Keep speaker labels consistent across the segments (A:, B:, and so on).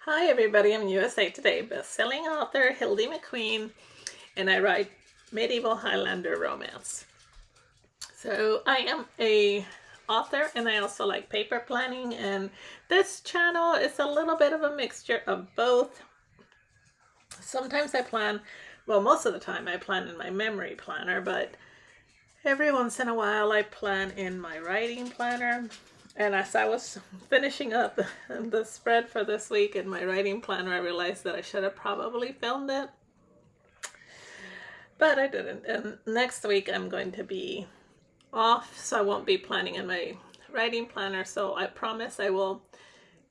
A: Hi everybody, I'm USA Today Bestselling Author Hildie McQueen, and I write Medieval Highlander Romance. So I am a author and I also like paper planning, and this channel is a little bit of a mixture of both. Sometimes I plan, well, most of the time I plan in my memory planner, but every once in a while I plan in my writing planner. And as I was finishing up the spread for this week in my writing planner, I realized that I should have probably filmed it, but I didn't. And next week I'm going to be off, so I won't be planning in my writing planner. So I promise I will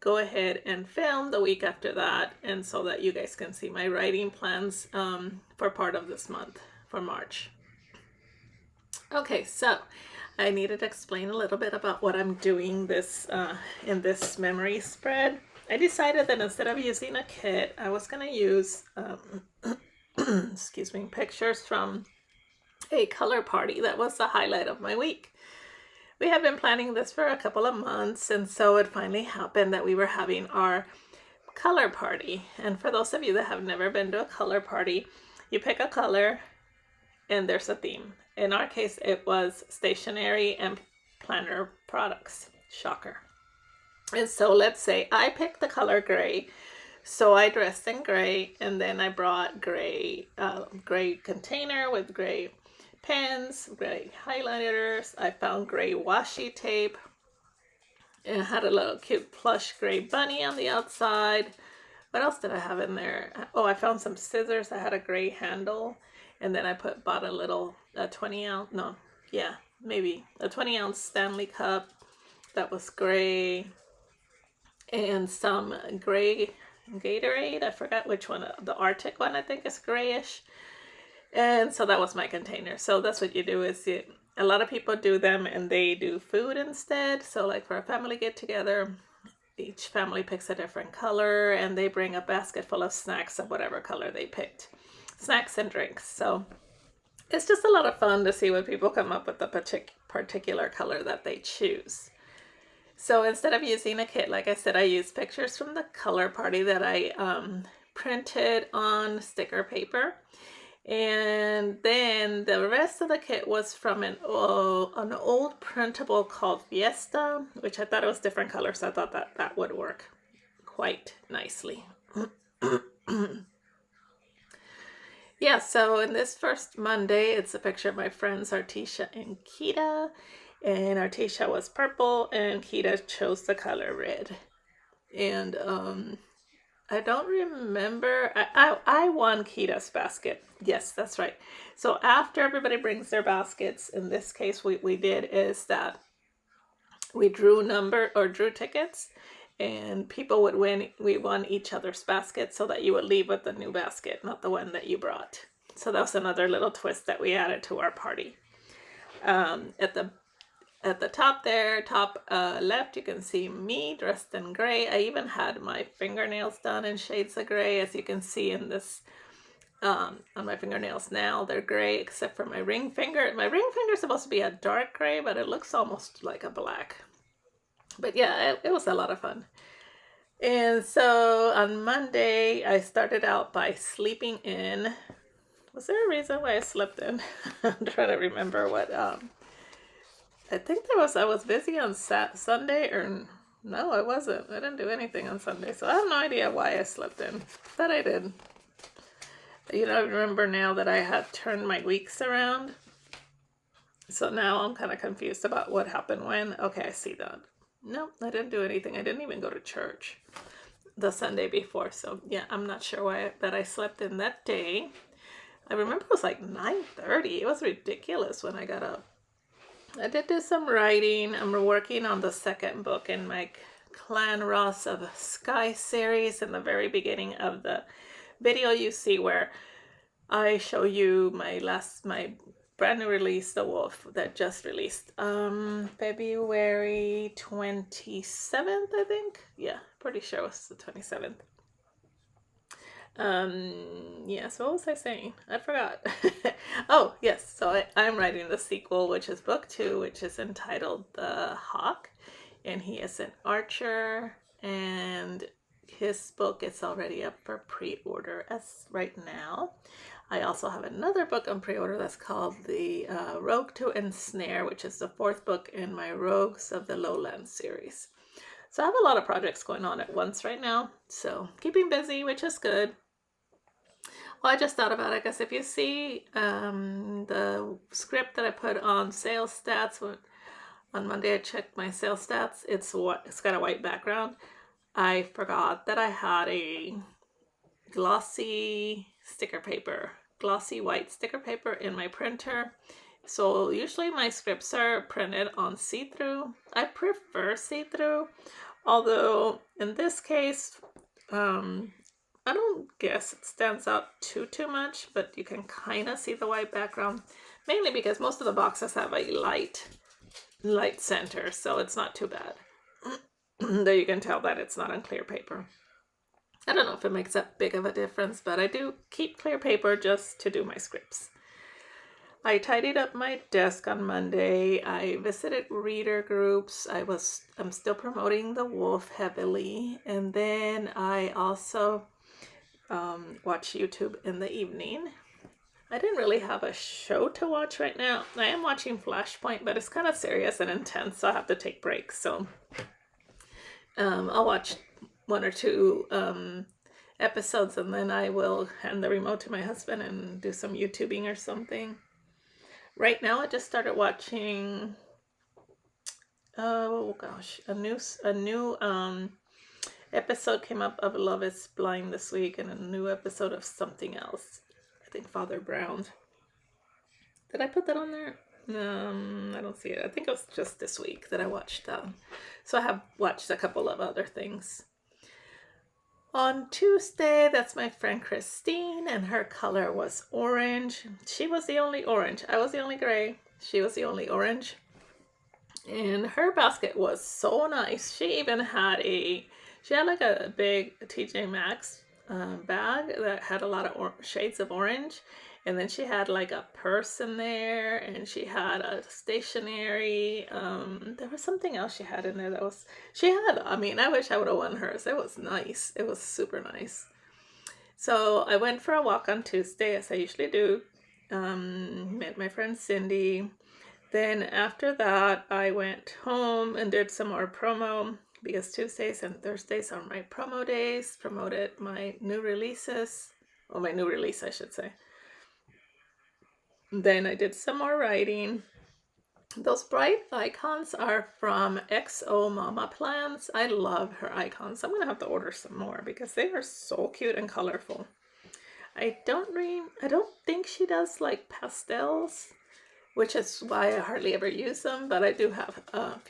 A: go ahead and film the week after that, and so that you guys can see my writing plans for part of this month, for March. Okay, so I needed to explain a little bit about what I'm doing this in this memory spread. I decided that instead of using a kit, I was going to use excuse me, pictures from a color party that was the highlight of my week. We have been planning this for a couple of months, and so it finally happened that we were having our color party. And for those of you that have never been to a color party, you pick a color and there's a theme. In our case, it was stationery and planner products. Shocker. And so let's say I picked the color gray. So I dressed in gray, and then I brought gray container with gray pens, gray highlighters. I found gray washi tape. And I had a little cute plush gray bunny on the outside. What else did I have in there? Oh, I found some scissors. I had a gray handle. And then I bought a little 20 ounce, no, yeah, maybe a 20 ounce Stanley cup that was gray, and some gray Gatorade. I forgot which one, the Arctic one I think is grayish. And so that was my container. So that's what you do, is a lot of people do them and they do food instead. So like for a family get together, each family picks a different color and they bring a basket full of snacks of whatever color they picked. Snacks and drinks. So it's just a lot of fun to see when people come up with the particular color that they choose. So instead of using a kit, like I said, I used pictures from the color party that I printed on sticker paper. And then the rest of the kit was from an old printable called Fiesta, which I thought it was different colors. So I thought that would work quite nicely. Yeah, so in this first Monday, it's a picture of my friends Artisha and Kita. And Artisha was purple and Kita chose the color red. And I don't remember. I won Kita's basket. Yes, that's right. So after everybody brings their baskets, in this case, what we did is that we drew tickets, and people would win. We won each other's basket, so that you would leave with the new basket, not the one that you brought. So that was another little twist that we added to our party. At the top there, top left, you can see me dressed in gray. I even had my fingernails done in shades of gray, as you can see in this on my fingernails now. They're gray except for my ring finger. My ring finger is supposed to be a dark gray, but it looks almost like a black. But yeah, it was a lot of fun. And so on Monday, I started out by sleeping in. Was there a reason why I slept in? I'm trying to remember what. I think I was busy on Sunday, or no, I wasn't. I didn't do anything on Sunday, so I have no idea why I slept in. But I did. You know, I remember now that I had turned my weeks around. So now I'm kind of confused about what happened when. Okay, I see that. No, I didn't do anything. I didn't even go to church the Sunday before. So yeah, I'm not sure why that I slept in that day. I remember it was like 9:30. It was ridiculous when I got up. I did do some writing. I'm working on the second book in my Clan Ross of Sky series. In the very beginning of the video, you see where I show you my brand new release, The Wolf, that just released February 27th, I think. Yeah, pretty sure it was the 27th. Yeah, so what was I saying? I forgot. Oh, yes, so I'm writing the sequel, which is book 2, which is entitled The Hawk, and he is an archer, and his book is already up for pre-order as right now. I also have another book on pre-order that's called the Rogue to Ensnare, which is the 4th book in my Rogues of the Lowlands series. So I have a lot of projects going on at once right now, so keeping busy, which is good. Well, I just thought about it, I guess if you see the script that I put on sales stats, on Monday I checked my sales stats, it's got a white background. I forgot that I had a glossy white sticker paper in my printer. So usually my scripts are printed on see-through. I prefer see-through, although in this case, I don't guess it stands out too much, but you can kind of see the white background, mainly because most of the boxes have a light center, so it's not too bad. There you can tell that it's not on clear paper. I don't know if it makes that big of a difference, but I do keep clear paper just to do my scripts. I tidied up my desk on Monday. I visited reader groups. I'm still promoting The Wolf heavily. And then I also watch YouTube in the evening. I didn't really have a show to watch right now. I am watching Flashpoint, but it's kind of serious and intense, so I have to take breaks. So I'll watch 1 or 2 episodes, and then I will hand the remote to my husband and do some YouTubing or something. Right now, I just started watching. Oh gosh, a new episode came up of Love Is Blind this week, and a new episode of something else. I think Father Brown. Did I put that on there? I don't see it. I think it was just this week that I watched that. So I have watched a couple of other things. On Tuesday, that's my friend Christine, and her color was orange. She was the only orange. I was the only gray. She was the only orange. And her basket was so nice. She even had like a big TJ Maxx bag that had a lot of shades of orange. And then she had like a purse in there, and she had a stationery. There was something else she had in there I wish I would have won hers. It was nice. It was super nice. So I went for a walk on Tuesday, as I usually do. Met my friend Cindy. Then after that, I went home and did some more promo, because Tuesdays and Thursdays are my promo days. Promoted my new releases, or my new release, I should say. Then I did some more writing. Those bright icons are from XO Mama Plans. I love her icons. I'm going to have to order some more because they are so cute and colorful. I don't think she does like pastels, which is why I hardly ever use them, but I do have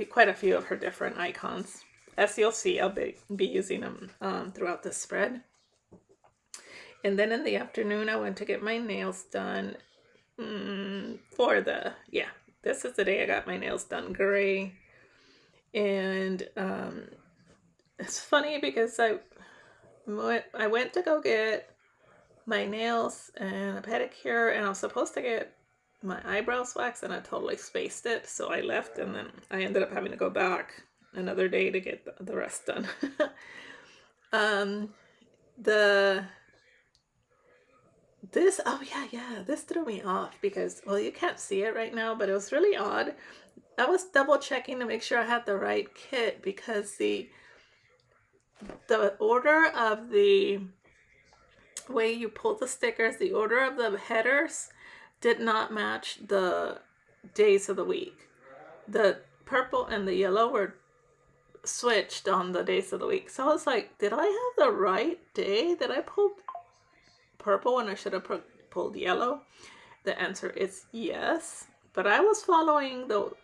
A: quite a few of her different icons. As you'll see, I'll be using them throughout the spread. And then in the afternoon, I went to get my nails done. This is the day I got my nails done gray. And it's funny because I went to go get my nails and a pedicure, and I was supposed to get my eyebrows waxed, and I totally spaced it, so I left, and then I ended up having to go back another day to get the rest done. This threw me off because, well, you can't see it right now, but it was really odd. I was double checking to make sure I had the right kit, because the order of the way you pull the stickers, the order of the headers did not match the days of the week. The purple and the yellow were switched on the days of the week. So I was like, did I have the right day? Did I pull purple when I should have pulled yellow? The answer is yes. But I was following the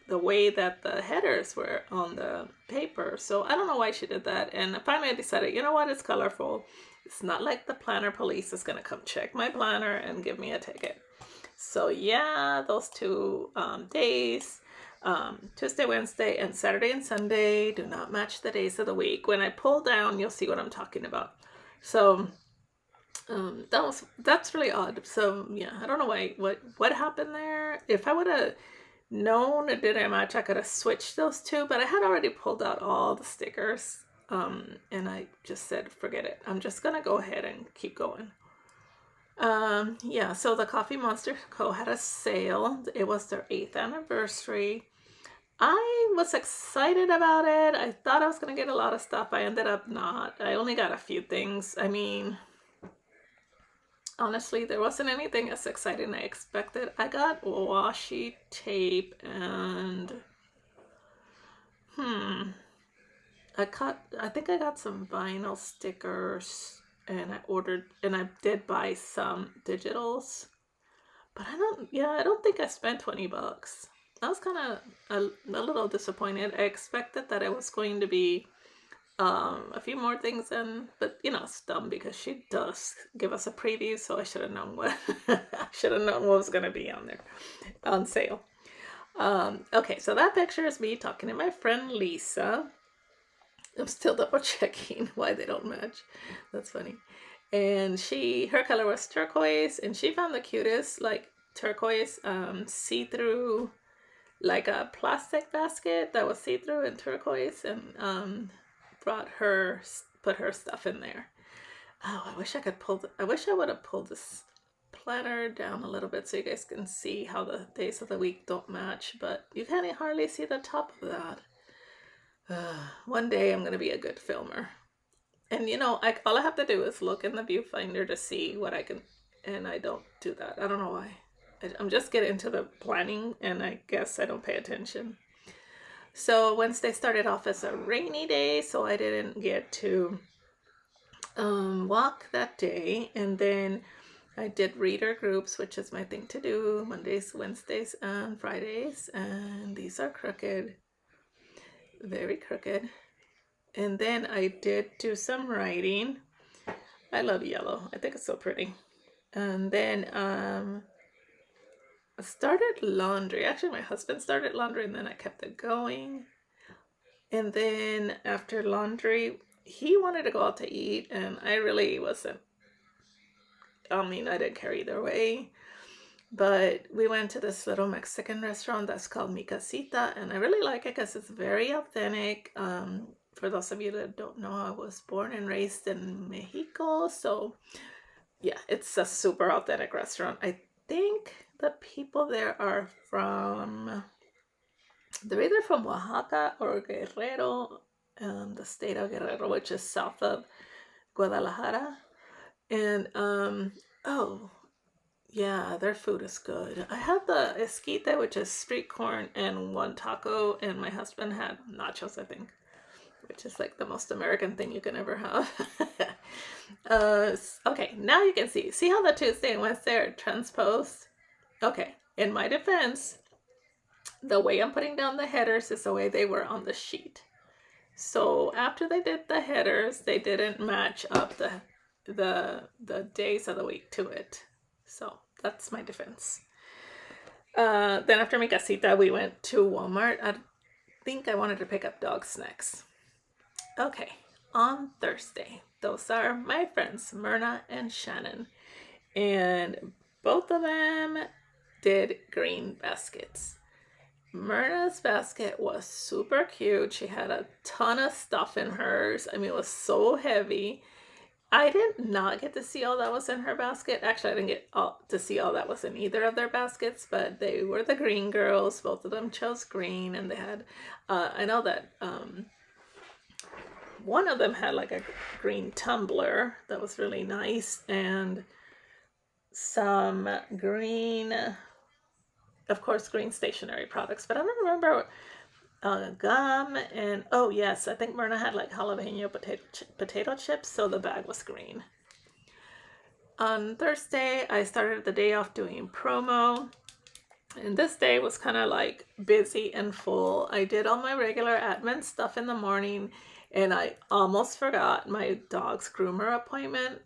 A: way that the headers were on the paper. So I don't know why she did that. And finally I decided, you know what? It's colorful. It's not like the planner police is going to come check my planner and give me a ticket. So yeah, those 2 days, Tuesday, Wednesday, and Saturday and Sunday do not match the days of the week. When I pull down, you'll see what I'm talking about. So that's really odd. So yeah, I don't know what happened there. If I would have known it didn't match, I could have switched those 2, but I had already pulled out all the stickers. And I just said, forget it. I'm just gonna go ahead and keep going. Yeah, so the Coffee Monster Co. had a sale. It was their 8th anniversary. I was excited about it. I thought I was going to get a lot of stuff. I ended up not. I only got a few things. I mean, honestly, there wasn't anything as exciting as I expected. I got washi tape and I think I got some vinyl stickers, and I did buy some digitals. But I don't think I spent $20. I was kind of a little disappointed. I expected that it was going to be a few more things in, but it's dumb because she does give us a preview, so I should have known what was going to be on there on sale. Okay, so that picture is me talking to my friend Lisa. I'm still double checking why they don't match. That's funny. And her color was turquoise, and she found the cutest like turquoise see-through, like a plastic basket that was see-through and turquoise, and put her stuff in there. Oh, I wish I would have pulled this planner down a little bit so you guys can see how the days of the week don't match, but you can't hardly see the top of that. One day I'm gonna be a good filmer. And all I have to do is look in the viewfinder to see what I can, and I don't do that. I don't know why. I'm just getting into the planning, and I guess I don't pay attention. So Wednesday started off as a rainy day, so I didn't get to walk that day. And then I did reader groups, which is my thing to do, Mondays, Wednesdays, and Fridays. And these are crooked, very crooked. And then I did do some writing. I love yellow. I think it's so pretty. And then I started laundry. Actually, my husband started laundry, and then I kept it going. And then after laundry, he wanted to go out to eat, and I really wasn't. I didn't care either way. But we went to this little Mexican restaurant that's called Mi Casita, and I really like it because it's very authentic. For those of you that don't know, I was born and raised in Mexico, so yeah, it's a super authentic restaurant. I think the people there are they're either from Oaxaca or Guerrero, the state of Guerrero, which is south of Guadalajara. And oh yeah, their food is good. I had the esquite, which is street corn, and one taco, and my husband had nachos, I think, which is like the most American thing you can ever have. Okay, now you can see how the Tuesday and Wednesday are transposed? Okay, in my defense, the way I'm putting down the headers is the way they were on the sheet. So after they did the headers, they didn't match up the days of the week to it. So that's my defense. Then after Mi Casita, we went to Walmart. I think I wanted to pick up dog snacks. Okay, on Thursday, those are my friends, Myrna and Shannon. And both of them did green baskets. Myrna's basket was super cute. She had a ton of stuff in hers. It was so heavy. I did not get to see all that was in her basket. Actually, I didn't get to see all that was in either of their baskets, but they were the green girls. Both of them chose green, and they had, I know that one of them had like a green tumbler that was really nice, and some green, of course, green stationery products, but I don't remember gum, and oh yes, I think Myrna had like jalapeno potato chips, so the bag was green. On Thursday, I started the day off doing promo, and this day was kind of like busy and full. I did all my regular admin stuff in the morning, and I almost forgot my dog's groomer appointment.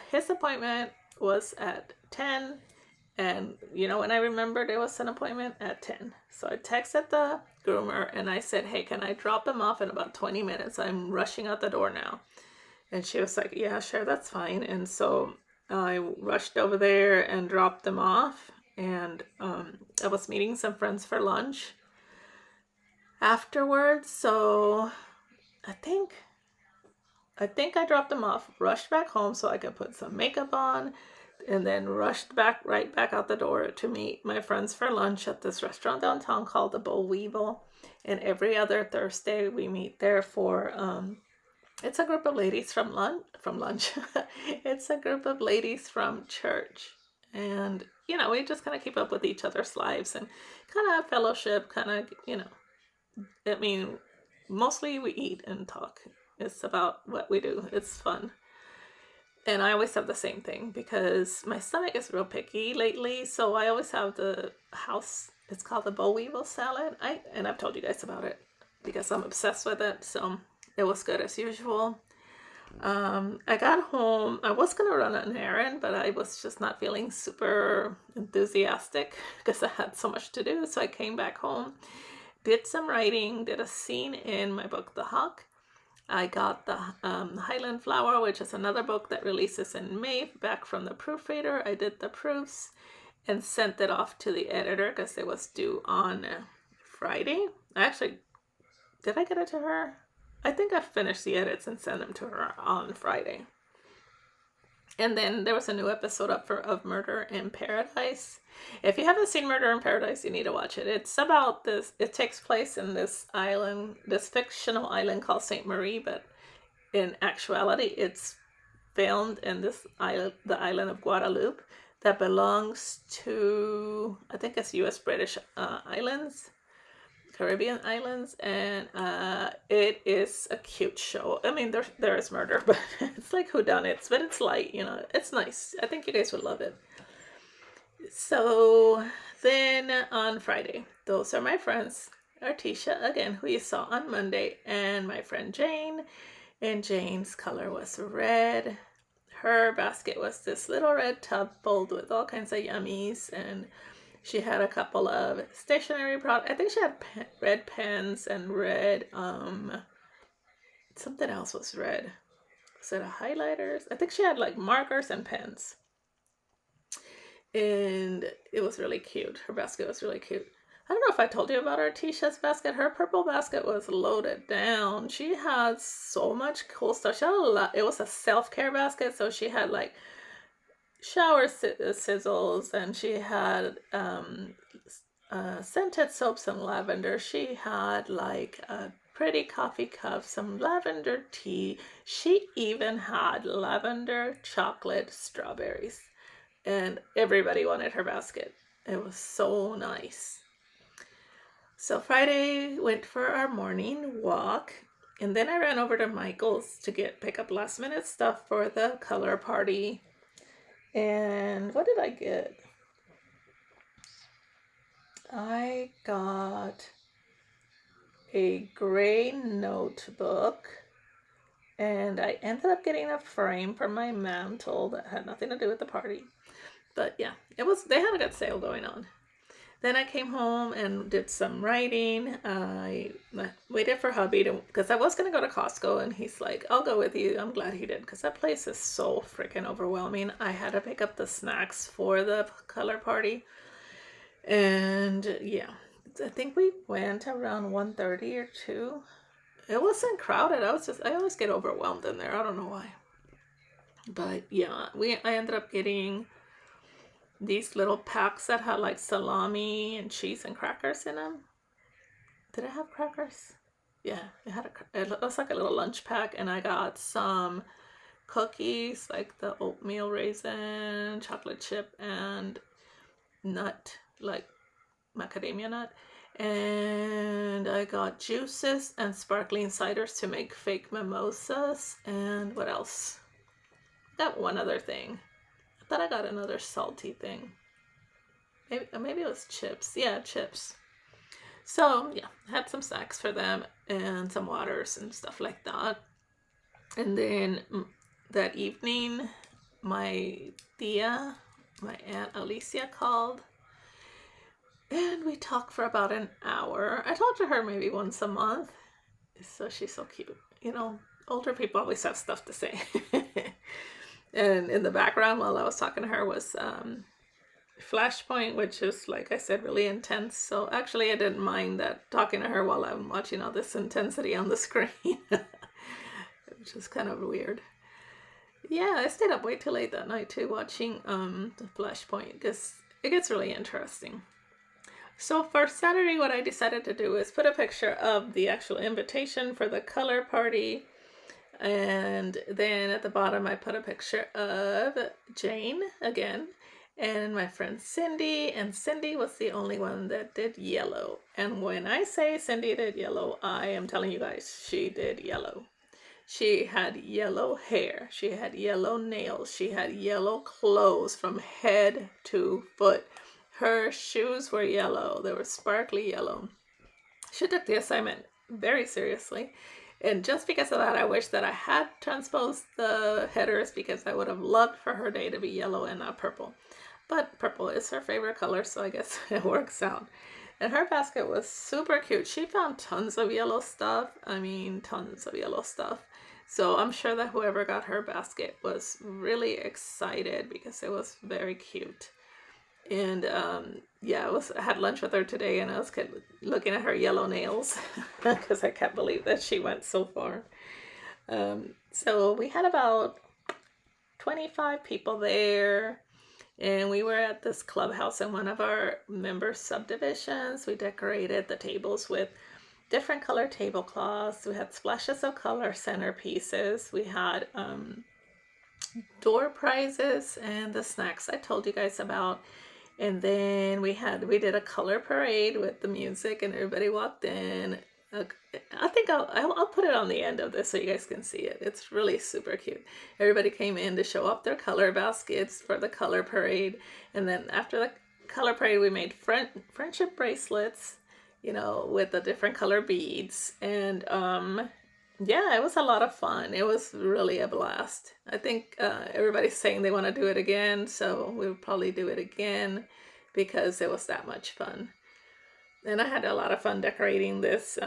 A: His appointment was at 10, and when I remembered it was an appointment at 10. So I texted the groomer and I said, hey, can I drop him off in about 20 minutes? I'm rushing out the door now. And she was like, yeah, sure, that's fine. And so I rushed over there and dropped them off. And I was meeting some friends for lunch afterwards. So I think I think I dropped them off, rushed back home so I could put some makeup on, and then rushed right back out the door to meet my friends for lunch at this restaurant downtown called the Boll Weevil. And every other Thursday we meet there for it's a group of ladies from lunch. It's a group of ladies from church. And we just kind of keep up with each other's lives and kind of fellowship, I mean, mostly we eat and talk. It's about what we do. It's fun. And I always have the same thing because my stomach is real picky lately. So I always have the house. It's called the boll weevil salad. I've told you guys about it because I'm obsessed with it. So it was good as usual. I got home. I was going to run an errand, but I was just not feeling super enthusiastic because I had so much to do. So I came back home, did some writing, did a scene in my book, The Hawk. I got the Highland Flower, which is another book that releases in May, back from the proofreader. I did the proofs and sent it off to the editor because it was due on Friday. Did I get it to her? I think I finished the edits and sent them to her on Friday. And then there was a new episode up of Murder in Paradise. If you haven't seen Murder in Paradise, you need to watch it. It's about this. It takes place in this island, this fictional island called Saint Marie, but in actuality, it's filmed in this island, the island of Guadeloupe, that belongs to, I think it's U.S. British islands, Caribbean islands, and it is a cute show. I mean, there is murder, but it's like whodunits, but it's light, it's nice. I think you guys would love it. So then on Friday, those are my friends, Artisha, again, who you saw on Monday, and my friend Jane, and Jane's color was red. Her basket was this little red tub filled with all kinds of yummies, and she had a couple of stationery products. I think she had red pens and red, something else was red. Was it a highlighters? I think she had like markers and pens. And it was really cute. Her basket was really cute. I don't know if I told you about Artisha's basket. Her purple basket was loaded down. She had so much cool stuff. She had a lot. It was a self-care basket, so she had like shower sizzles, and she had scented soaps and lavender. She had like a pretty coffee cup, some lavender tea. She even had lavender chocolate strawberries, and everybody wanted her basket. It was so nice. So Friday went for our morning walk, and then I ran over to Michael's to pick up last minute stuff for the color party. And what did I get? I got a gray notebook, and I ended up getting a frame for my mantle that had nothing to do with the party. But yeah, they had a good sale going on. Then I came home and did some writing. I waited for hubby because I was going to go to Costco, and he's like, I'll go with you. I'm glad he did because that place is so freaking overwhelming. I had to pick up the snacks for the color party. And yeah, I think we went around 1:30 or 2. It wasn't crowded. I always get overwhelmed in there. I don't know why. But yeah, I ended up getting these little packs that had like salami and cheese and crackers in them. Did it have crackers? Yeah, it was like a little lunch pack, and I got some cookies, like the oatmeal raisin, chocolate chip, and nut, like macadamia nut. And I got juices and sparkling ciders to make fake mimosas. And what else? I got one other thing. I thought I got another salty thing. Maybe it was chips. Yeah, chips. So yeah, I had some snacks for them and some waters and stuff like that. And then that evening, my tia, my Aunt Alicia, called, and we talked for about an hour. I talk to her maybe once a month. So she's so cute. Older people always have stuff to say. And in the background while I was talking to her was Flashpoint, which is, like I said, really intense. So actually I didn't mind that, talking to her while I'm watching all this intensity on the screen. which is kind of weird. Yeah, I stayed up way too late that night too watching the Flashpoint because it gets really interesting. So for Saturday, what I decided to do is put a picture of the actual invitation for the color party. And then at the bottom, I put a picture of Jane again and my friend Cindy. And Cindy was the only one that did yellow. And when I say Cindy did yellow, I am telling you guys, she did yellow. She had yellow hair. She had yellow nails. She had yellow clothes from head to foot. Her shoes were yellow. They were sparkly yellow. She took the assignment very seriously. And just because of that, I wish that I had transposed the headers because I would have loved for her day to be yellow and not purple. But purple is her favorite color, so I guess it works out. And her basket was super cute. She found tons of yellow stuff. I mean, tons of yellow stuff. So I'm sure that whoever got her basket was really excited because it was very cute. And yeah, I had lunch with her today, and I was looking at her yellow nails because I can't believe that she went so far. So we had about 25 people there, and we were at this clubhouse in one of our member subdivisions. We decorated the tables with different color tablecloths. We had splashes of color centerpieces. We had door prizes and the snacks I told you guys about. And then we did a color parade with the music, and everybody walked in. I think I'll put it on the end of this so you guys can see it. It's really super cute. Everybody came in to show off their color baskets for the color parade. And then after the color parade, we made friendship bracelets, you know, with the different color beads. And yeah, it was a lot of fun. It was really a blast. I think everybody's saying they want to do it again, so we'll probably do it again because it was that much fun. And I had a lot of fun decorating this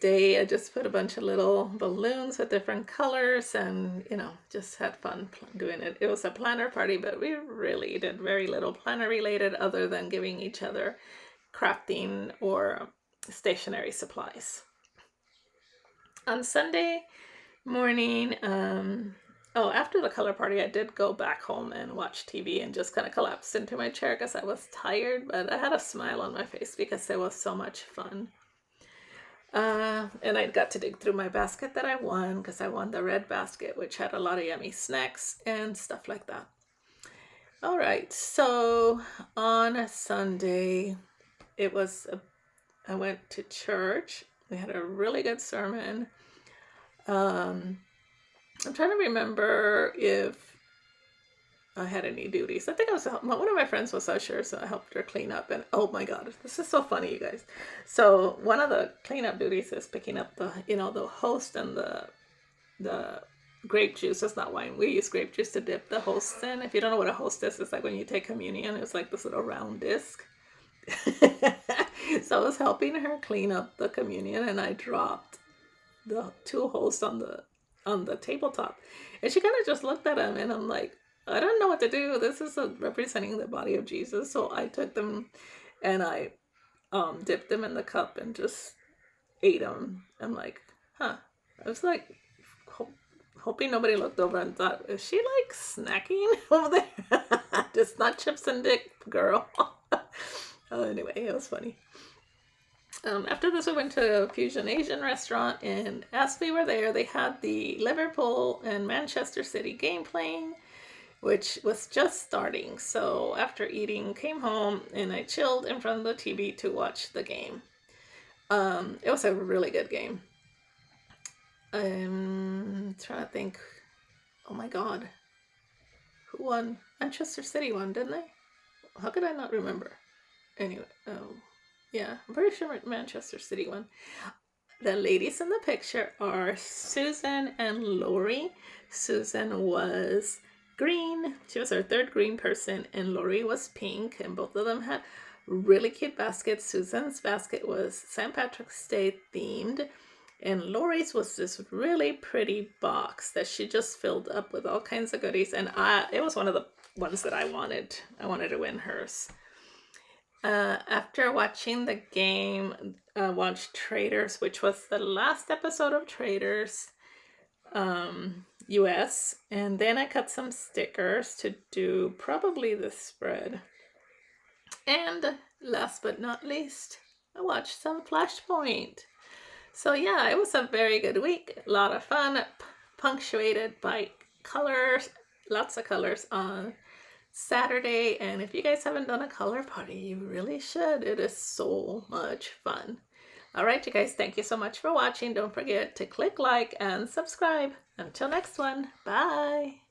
A: day. I just put a bunch of little balloons with different colors and, you know, just had fun doing it. It was a planner party, but we really did very little planner related other than giving each other crafting or stationery supplies. On Sunday morning, after the color party, I did go back home and watch TV and just kind of collapsed into my chair because I was tired, but I had a smile on my face because it was so much fun. And I got to dig through my basket that I won because I won the red basket, which had a lot of yummy snacks and stuff like that. All right, so on Sunday, I went to church. We had a really good sermon. I'm trying to remember if I had any duties. I think one of my friends was usher, so I helped her clean up. And oh my God, this is so funny, you guys. So one of the cleanup duties is picking up the host and the grape juice. It's not wine. We use grape juice to dip the hosts in. If you don't know what a host is, it's like when you take communion. It's like this little round disc. So I was helping her clean up the communion, and I dropped the 2 hosts on the tabletop, and she kind of just looked at them, and I'm like, I don't know what to do. This is representing the body of Jesus. So I took them and I dipped them in the cup and just ate them. I'm like, I was like hoping nobody looked over and thought, is she like snacking over there? Just not chips and dip, girl. Anyway, it was funny. After this, we went to a Fusion Asian restaurant, and as we were there, they had the Liverpool and Manchester City game playing, which was just starting. So after eating, came home, and I chilled in front of the TV to watch the game. It was a really good game. I'm trying to think. Oh my God. Who won? Manchester City won, didn't they? How could I not remember? Anyway, yeah, I'm pretty sure Manchester City won. The ladies in the picture are Susan and Lori. Susan was green. She was our 3rd green person, and Lori was pink, and both of them had really cute baskets. Susan's basket was St. Patrick's Day themed, and Lori's was this really pretty box that she just filled up with all kinds of goodies, and it was one of the ones that I wanted. I wanted to win hers. After watching the game, watched Traitors, which was the last episode of Traitors. US, and then I cut some stickers to do probably the spread. And last but not least, I watched some Flashpoint. So yeah, it was a very good week. A lot of fun, punctuated by colors, lots of colors on Saturday. And if you guys haven't done a color party, you really should. It is so much fun. All right, you guys, thank you so much for watching. Don't forget to click like and subscribe. Until next one, bye.